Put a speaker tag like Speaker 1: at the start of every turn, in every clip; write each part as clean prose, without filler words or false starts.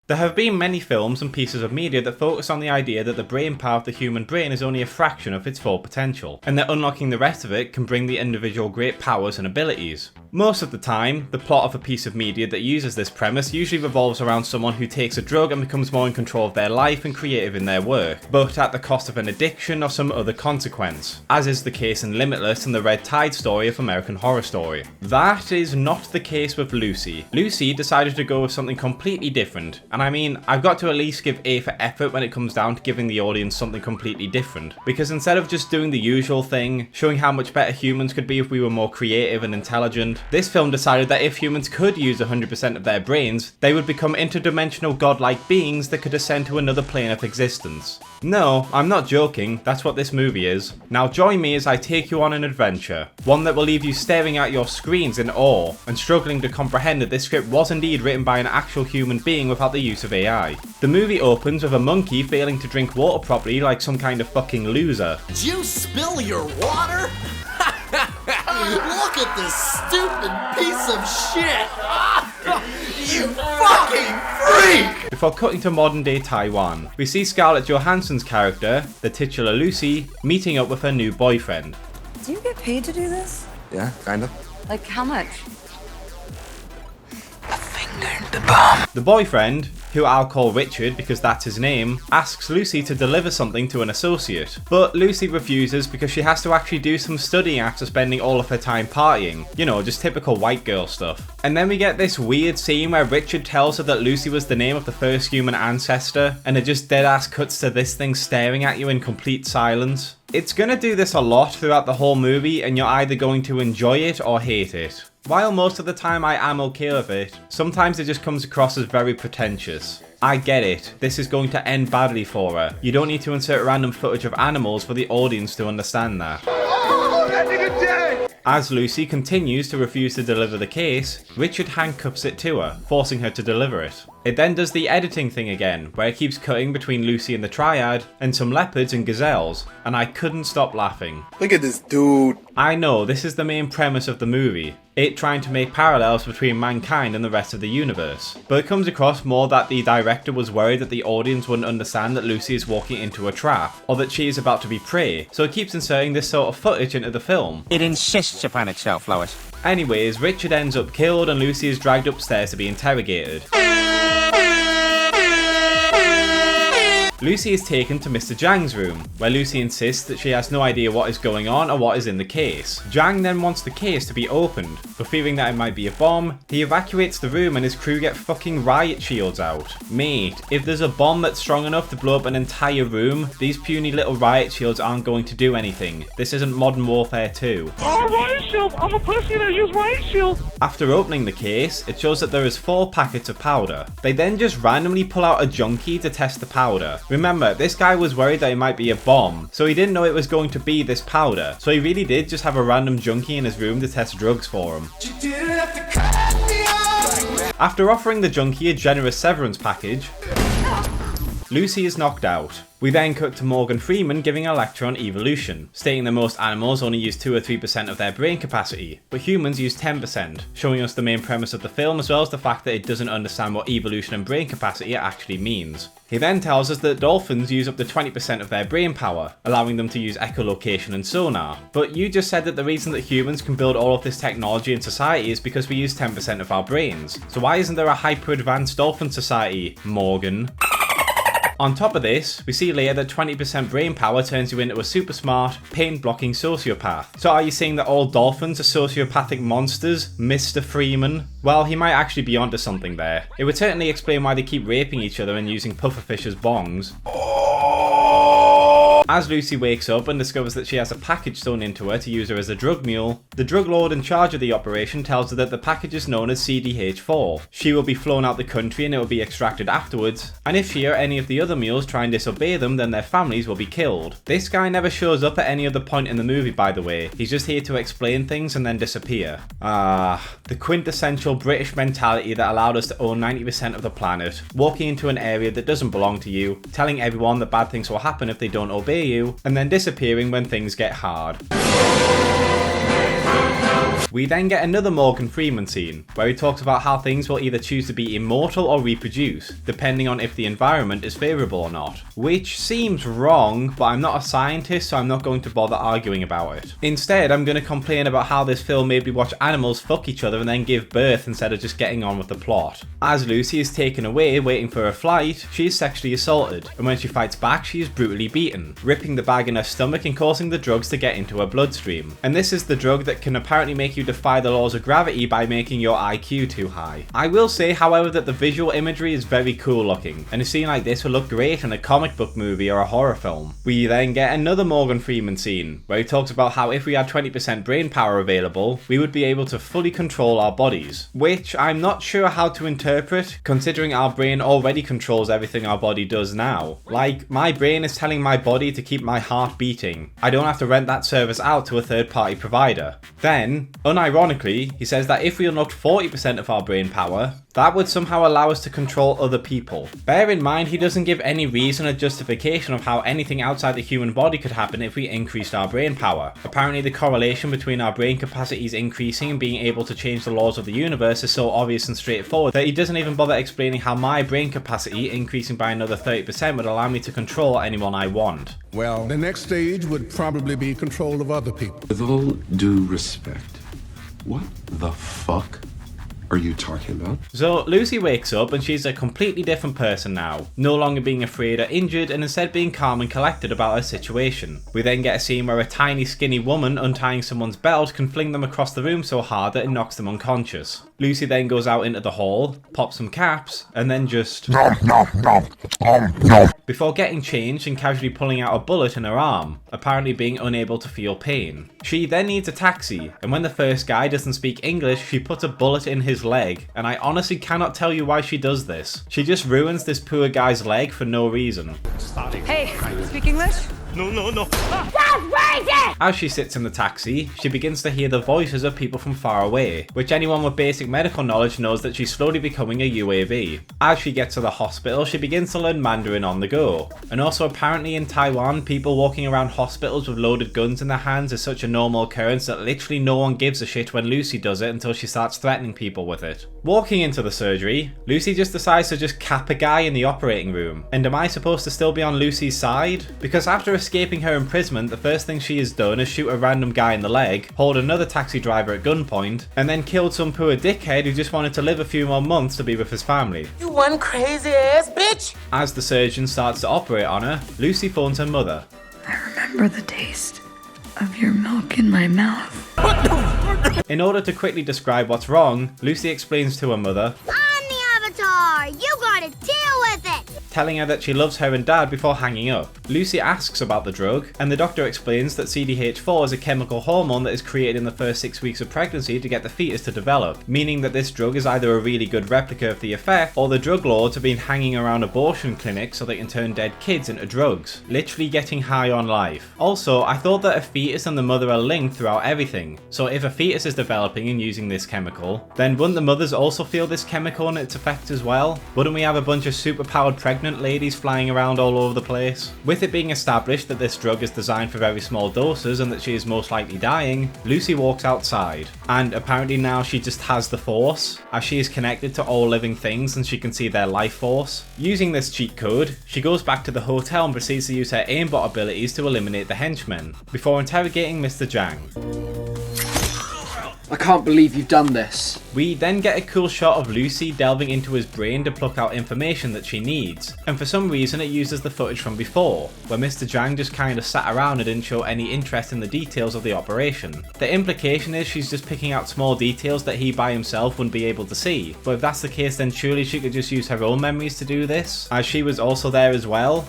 Speaker 1: There have been many films and pieces of media that focus on the idea that the brain power of the human brain is only a fraction of its full potential, and that unlocking the rest of it can bring the individual great powers and abilities. Most of the time, the plot of a piece of media that uses this premise usually revolves around someone who takes a drug and becomes more in control of their life and creative in their work, but at the cost of an addiction or some other consequence, as is the case in Limitless and the Red Tide story of American Horror Story. That is not the case with Lucy. Lucy decided to go with something completely different, and I mean, I've got to at least give A for effort when it comes down to giving the audience something completely different, because instead of just doing the usual thing, showing how much better humans could be if we were more creative and intelligent, this film decided that if humans could use 100% of their brains, they would become interdimensional godlike beings that could ascend to another plane of existence. No, I'm not joking, that's what this movie is. Now join me as I take you on an adventure, one that will leave you staring at your screens in awe and struggling to comprehend that this script was indeed written by an actual human being without the use of AI. The movie opens with a monkey failing to drink water properly like some kind of fucking loser.
Speaker 2: Did you spill your water? Look at this stupid piece of shit! You fucking freak!
Speaker 1: Before cutting to modern day Taiwan, we see Scarlett Johansson's character, the titular Lucy, meeting up with her new boyfriend.
Speaker 3: Do you get paid to do this?
Speaker 4: Yeah, kind of.
Speaker 3: Like how much?
Speaker 1: The boyfriend, who I'll call Richard because that's his name, asks Lucy to deliver something to an associate. But Lucy refuses because she has to actually do some studying after spending all of her time partying. You know, just typical white girl stuff. And then we get this weird scene where Richard tells her that Lucy was the name of the first human ancestor, and it just deadass cuts to this thing staring at you in complete silence. It's gonna do this a lot throughout the whole movie, and you're either going to enjoy it or hate it. While most of the time I am okay with it, sometimes it just comes across as very pretentious. I get it, this is going to end badly for her. You don't need to insert random footage of animals for the audience to understand that. As Lucy continues to refuse to deliver the case, Richard handcuffs it to her, forcing her to deliver it. It then does the editing thing again, where it keeps cutting between Lucy and the triad, and some leopards and gazelles, and I couldn't stop laughing.
Speaker 4: Look at this dude.
Speaker 1: I know, this is the main premise of the movie, it trying to make parallels between mankind and the rest of the universe. But it comes across more that the director was worried that the audience wouldn't understand that Lucy is walking into a trap, or that she is about to be prey, so it keeps inserting this sort of footage into the film.
Speaker 5: It insists upon itself, Lois.
Speaker 1: Anyways, Richard ends up killed and Lucy is dragged upstairs to be interrogated. Lucy is taken to Mr. Zhang's room, where Lucy insists that she has no idea what is going on or what is in the case. Zhang then wants the case to be opened, but fearing that it might be a bomb, he evacuates the room and his crew get fucking riot shields out. Mate, if there's a bomb that's strong enough to blow up an entire room, these puny little riot shields aren't going to do anything. This isn't Modern Warfare 2.
Speaker 6: Oh, riot shield! I'm a pussy that use riot shield!
Speaker 1: After opening the case, it shows that there is 4 packets of powder. They then just randomly pull out a junkie to test the powder. Remember, this guy was worried that it might be a bomb, so he didn't know it was going to be this powder. So he really did just have a random junkie in his room to test drugs for him. After offering the junkie a generous severance package, Lucy is knocked out. We then cut to Morgan Freeman giving a lecture on evolution, stating that most animals only use 2 or 3% of their brain capacity, but humans use 10%, showing us the main premise of the film as well as the fact that it doesn't understand what evolution and brain capacity actually means. He then tells us that dolphins use up to 20% of their brain power, allowing them to use echolocation and sonar. But you just said that the reason that humans can build all of this technology in society is because we use 10% of our brains. So why isn't there a hyper-advanced dolphin society, Morgan? On top of this, we see later that 20% brain power turns you into a super smart, pain-blocking sociopath. So are you saying that all dolphins are sociopathic monsters, Mr. Freeman? Well, he might actually be onto something there. It would certainly explain why they keep raping each other and using pufferfish as bongs. As Lucy wakes up and discovers that she has a package thrown into her to use her as a drug mule, the drug lord in charge of the operation tells her that the package is known as CDH4. She will be flown out the country and it will be extracted afterwards, and if she or any of the other mules try and disobey them, then their families will be killed. This guy never shows up at any other point in the movie, by the way. He's just here to explain things and then disappear. The quintessential British mentality that allowed us to own 90% of the planet, walking into an area that doesn't belong to you, telling everyone that bad things will happen if they don't obey you, and then disappearing when things get hard. We then get another Morgan Freeman scene, where he talks about how things will either choose to be immortal or reproduce, depending on if the environment is favourable or not. Which seems wrong, but I'm not a scientist, so I'm not going to bother arguing about it. Instead, I'm going to complain about how this film made me watch animals fuck each other and then give birth instead of just getting on with the plot. As Lucy is taken away waiting for her flight, she is sexually assaulted, and when she fights back, she is brutally beaten, ripping the bag in her stomach and causing the drugs to get into her bloodstream. And this is the drug that can apparently make you defy the laws of gravity by making your IQ too high. I will say, however, that the visual imagery is very cool looking, and a scene like this would look great in a comic book movie or a horror film. We then get another Morgan Freeman scene, where he talks about how if we had 20% brain power available, we would be able to fully control our bodies. Which I'm not sure how to interpret, considering our brain already controls everything our body does now. Like, my brain is telling my body to keep my heart beating. I don't have to rent that service out to a third-party provider. Then, unironically, he says that if we unlocked 40% of our brain power, that would somehow allow us to control other people. Bear in mind, he doesn't give any reason or justification of how anything outside the human body could happen if we increased our brain power. Apparently, the correlation between our brain capacities increasing and being able to change the laws of the universe is so obvious and straightforward that he doesn't even bother explaining how my brain capacity increasing by another 30% would allow me to control anyone I want.
Speaker 7: Well, the next stage would probably be control of other people.
Speaker 8: With all due respect, what the fuck are you talking about?
Speaker 1: So Lucy wakes up and she's a completely different person now, no longer being afraid or injured and instead being calm and collected about her situation. We then get a scene where a tiny skinny woman untying someone's belt can fling them across the room so hard that it knocks them unconscious. Lucy then goes out into the hall, pops some caps, and then just before getting changed and casually pulling out a bullet in her arm, apparently being unable to feel pain. She then needs a taxi, and when the first guy doesn't speak English, she puts a bullet in his leg, and I honestly cannot tell you why she does this. She just ruins this poor guy's leg for no reason.
Speaker 3: Hey, speak English?
Speaker 6: No.
Speaker 1: As she sits in the taxi, she begins to hear the voices of people from far away, which anyone with basic medical knowledge knows that she's slowly becoming a UAV. As she gets to the hospital, she begins to learn Mandarin on the go. And also apparently in Taiwan, people walking around hospitals with loaded guns in their hands is such a normal occurrence that literally no one gives a shit when Lucy does it until she starts threatening people with it. Walking into the surgery, Lucy just decides to just cap a guy in the operating room. And am I supposed to still be on Lucy's side? Because after escaping her imprisonment, the first thing she has done is shoot a random guy in the leg, hold another taxi driver at gunpoint, and then killed some poor dickhead who just wanted to live a few more months to be with his family.
Speaker 9: You one crazy ass bitch!
Speaker 1: As the surgeon starts to operate on her, Lucy phones her mother.
Speaker 3: I remember the taste of your milk in my mouth.
Speaker 1: In order to quickly describe what's wrong, Lucy explains to her mother,
Speaker 10: I'm the Avatar! You gotta deal with it!
Speaker 1: telling her that she loves her and dad before hanging up. Lucy asks about the drug, and the doctor explains that CDH4 is a chemical hormone that is created in the first 6 weeks of pregnancy to get the fetus to develop, meaning that this drug is either a really good replica of the effect, or the drug lords have been hanging around abortion clinics so they can turn dead kids into drugs, literally getting high on life. Also, I thought that a fetus and the mother are linked throughout everything, so if a fetus is developing and using this chemical, then wouldn't the mothers also feel this chemical and its effect as well? Wouldn't we have a bunch of superpowered pregnant ladies flying around all over the place? With it being established that this drug is designed for very small doses and that she is most likely dying, Lucy walks outside, and apparently now she just has the Force, as she is connected to all living things and she can see their life force. Using this cheat code, she goes back to the hotel and proceeds to use her aimbot abilities to eliminate the henchmen, before interrogating Mr. Zhang.
Speaker 11: I can't believe you've done this.
Speaker 1: We then get a cool shot of Lucy delving into his brain to pluck out information that she needs, and for some reason it uses the footage from before, where Mr. Zhang just kinda sat around and didn't show any interest in the details of the operation. The implication is she's just picking out small details that he by himself wouldn't be able to see, but if that's the case then surely she could just use her own memories to do this, as she was also there as well.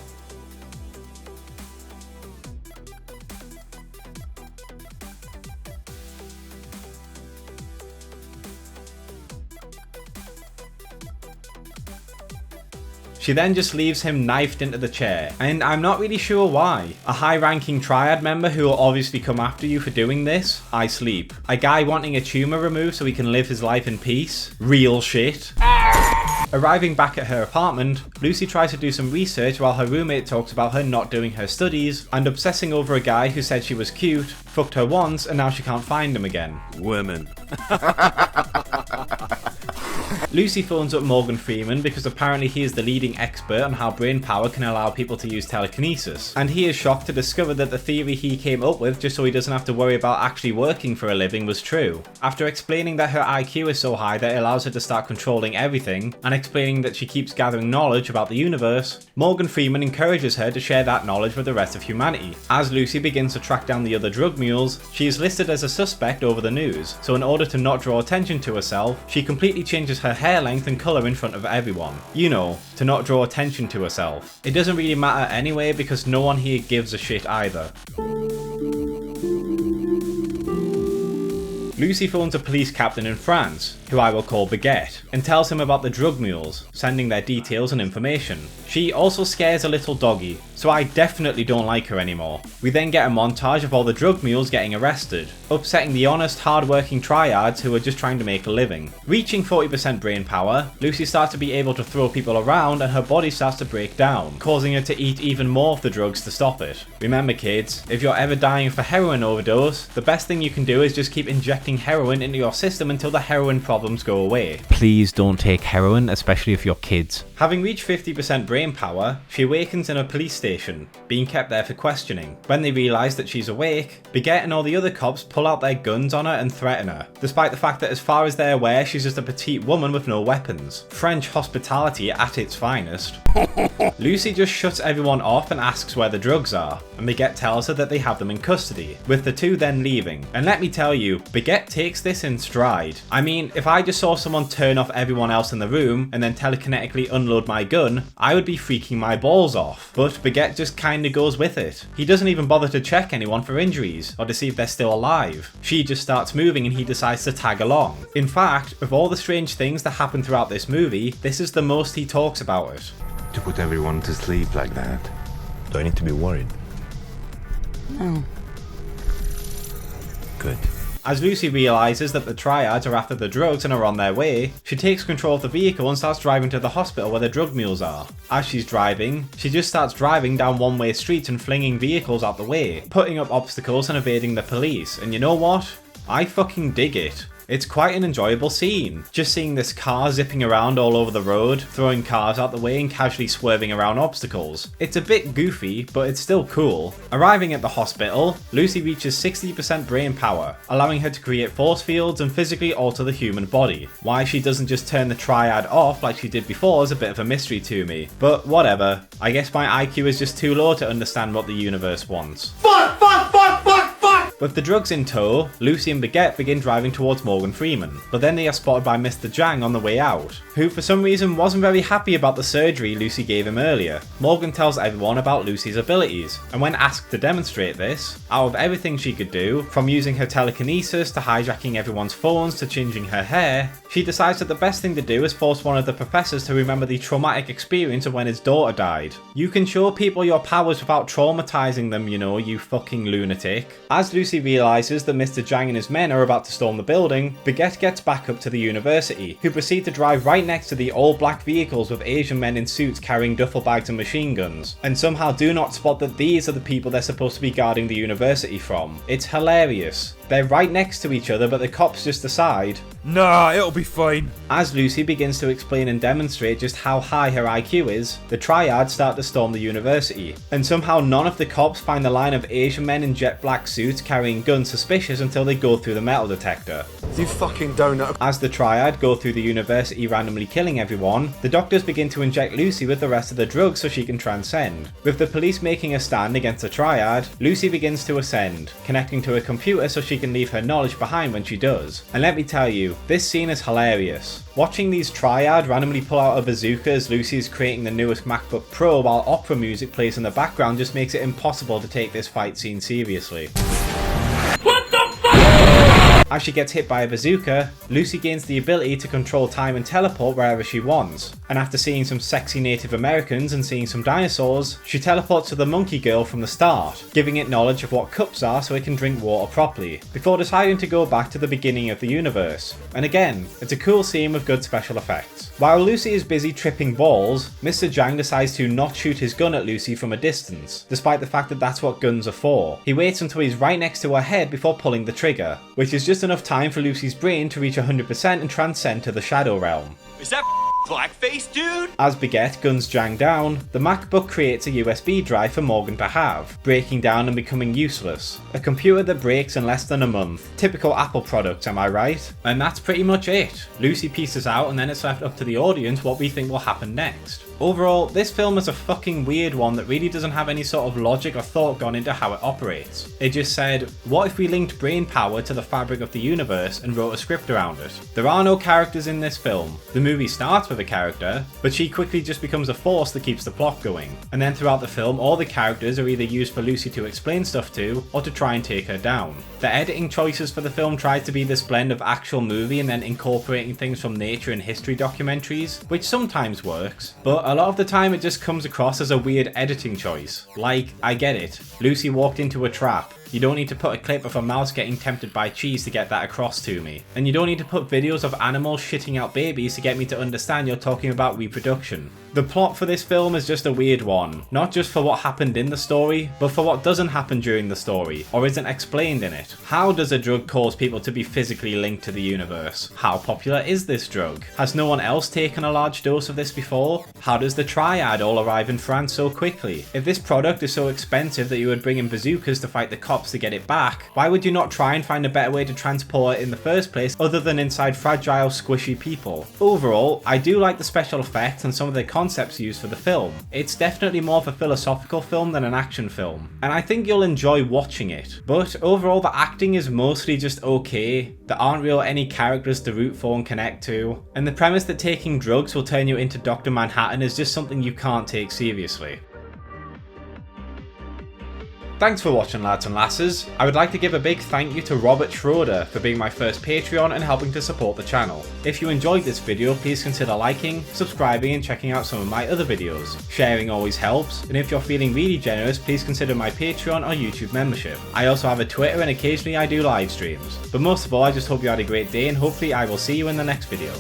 Speaker 1: She then just leaves him knifed into the chair, and I'm not really sure why. A high-ranking triad member who will obviously come after you for doing this? I sleep. A guy wanting a tumour removed so he can live his life in peace? Real shit. Arriving back at her apartment, Lucy tries to do some research while her roommate talks about her not doing her studies and obsessing over a guy who said she was cute, fucked her once, and now she can't find him again.
Speaker 2: Women.
Speaker 1: Lucy phones up Morgan Freeman because apparently he is the leading expert on how brain power can allow people to use telekinesis, and he is shocked to discover that the theory he came up with just so he doesn't have to worry about actually working for a living was true. After explaining that her IQ is so high that it allows her to start controlling everything, and explaining that she keeps gathering knowledge about the universe, Morgan Freeman encourages her to share that knowledge with the rest of humanity. As Lucy begins to track down the other drug mules, she is listed as a suspect over the news, so in order to not draw attention to herself, she completely changes her hair length and colour in front of everyone. You know, to not draw attention to herself. It doesn't really matter anyway because no one here gives a shit either. Lucy phones a police captain in France, who I will call Baguette, and tells him about the drug mules, sending their details and information. She also scares a little doggy, so I definitely don't like her anymore. We then get a montage of all the drug mules getting arrested, upsetting the honest, hard-working triads who are just trying to make a living. Reaching 40% brain power, Lucy starts to be able to throw people around and her body starts to break down, causing her to eat even more of the drugs to stop it. Remember kids, if you're ever dying of a heroin overdose, the best thing you can do is just keep injecting heroin into your system until the heroin problems go away. Please don't take heroin, especially if you're kids. Having reached 50% brain power, she awakens in a police station, being kept there for questioning. When they realise that she's awake, Baguette and all the other cops pull out their guns on her and threaten her, despite the fact that as far as they're aware, she's just a petite woman with no weapons. French hospitality at its finest. Lucy just shuts everyone off and asks where the drugs are, and Baguette tells her that they have them in custody, with the two then leaving. And let me tell you, Baguette takes this in stride. I mean, if I just saw someone turn off everyone else in the room and then telekinetically unload my gun, I would be freaking my balls off. But Baguette just kinda goes with it. He doesn't even bother to check anyone for injuries, or to see if they're still alive. She just starts moving and he decides to tag along. In fact, of all the strange things that happen throughout this movie, this is the most he talks about it.
Speaker 8: To put everyone to sleep like that.
Speaker 4: Do I need to be worried?
Speaker 8: No.
Speaker 4: Good.
Speaker 1: As Lucy realises that the triads are after the drugs and are on their way, she takes control of the vehicle and starts driving to the hospital where the drug mules are. As she's driving, she just starts driving down one-way streets and flinging vehicles out the way, putting up obstacles and evading the police, and you know what? I fucking dig it. It's quite an enjoyable scene, just seeing this car zipping around all over the road, throwing cars out the way and casually swerving around obstacles. It's a bit goofy, but it's still cool. Arriving at the hospital, Lucy reaches 60% brain power, allowing her to create force fields and physically alter the human body. Why she doesn't just turn the triad off like she did before is a bit of a mystery to me, but whatever. I guess my IQ is just too low to understand what the universe wants.
Speaker 2: Fuck, fuck, fuck, fuck, fuck!
Speaker 1: With the drugs in tow, Lucy and Baguette begin driving towards Morgan Freeman, but then they are spotted by Mr. Jang on the way out, who for some reason wasn't very happy about the surgery Lucy gave him earlier. Morgan tells everyone about Lucy's abilities, and when asked to demonstrate this, out of everything she could do, from using her telekinesis to hijacking everyone's phones to changing her hair, she decides that the best thing to do is force one of the professors to remember the traumatic experience of when his daughter died. You can show people your powers without traumatizing them, you know, you fucking lunatic. As Lucy realizes that Mr. Jang and his men are about to storm the building, Baguette gets back up to the university, who proceed to drive right next to the all-black vehicles with Asian men in suits carrying duffel bags and machine guns, and somehow do not spot that these are the people they're supposed to be guarding the university from. It's hilarious. They're right next to each other, but the cops just decide,
Speaker 6: nah, it'll be fine.
Speaker 1: As Lucy begins to explain and demonstrate just how high her IQ is, the triads start to storm the university, and somehow none of the cops find the line of Asian men in jet black suits carrying guns suspicious until they go through the metal detector.
Speaker 4: You fucking donut.
Speaker 1: As the triad go through the university randomly killing everyone, the doctors begin to inject Lucy with the rest of the drugs so she can transcend. With the police making a stand against the triad, Lucy begins to ascend, connecting to a computer so she can leave her knowledge behind when she does. And let me tell you, this scene is hilarious. Watching these triad randomly pull out a bazooka as Lucy is creating the newest MacBook Pro while opera music plays in the background just makes it impossible to take this fight scene seriously. As she gets hit by a bazooka, Lucy gains the ability to control time and teleport wherever she wants, and after seeing some sexy Native Americans and seeing some dinosaurs, she teleports to the monkey girl from the start, giving it knowledge of what cups are so it can drink water properly, before deciding to go back to the beginning of the universe. And again, it's a cool scene with good special effects. While Lucy is busy tripping balls, Mr. Jang decides to not shoot his gun at Lucy from a distance, despite the fact that that's what guns are for. He waits until he's right next to her head before pulling the trigger, which is just enough time for Lucy's brain to reach 100% and transcend to the Shadow Realm.
Speaker 12: Is that blackface, dude?
Speaker 1: As Baguette guns Jang down, the MacBook creates a USB drive for Morgan to have, breaking down and becoming useless. A computer that breaks in less than a month. Typical Apple products, am I right? And that's pretty much it. Lucy pieces out and then it's left up to the audience what we think will happen next. Overall, this film is a fucking weird one that really doesn't have any sort of logic or thought gone into how it operates. It just said, what if we linked brain power to the fabric of the universe and wrote a script around it? There are no characters in this film. The movie starts with a character, but she quickly just becomes a force that keeps the plot going. And then throughout the film, all the characters are either used for Lucy to explain stuff to, or to try and take her down. The editing choices for the film tried to be this blend of actual movie and then incorporating things from nature and history documentaries, which sometimes works, but a lot of the time it just comes across as a weird editing choice. Like, I get it, Lucy walked into a trap. You don't need to put a clip of a mouse getting tempted by cheese to get that across to me. And you don't need to put videos of animals shitting out babies to get me to understand you're talking about reproduction. The plot for this film is just a weird one, not just for what happened in the story, but for what doesn't happen during the story, or isn't explained in it. How does a drug cause people to be physically linked to the universe? How popular is this drug? Has no one else taken a large dose of this before? How does the triad all arrive in France so quickly? If this product is so expensive that you would bring in bazookas to fight the cops to get it back, why would you not try and find a better way to transport it in the first place other than inside fragile, squishy people? Overall, I do like the special effects and some of the concepts used for the film. It's definitely more of a philosophical film than an action film, and I think you'll enjoy watching it. But overall, the acting is mostly just okay. There aren't really any characters to root for and connect to, and the premise that taking drugs will turn you into Dr. Manhattan is just something you can't take seriously. Thanks for watching, lads and lasses. I would like to give a big thank you to Robert Schroeder for being my first Patreon and helping to support the channel. If you enjoyed this video, please consider liking, subscribing and checking out some of my other videos. Sharing always helps, and if you're feeling really generous, please consider my Patreon or YouTube membership. I also have a Twitter and occasionally I do live streams. But most of all, I just hope you had a great day and hopefully I will see you in the next video.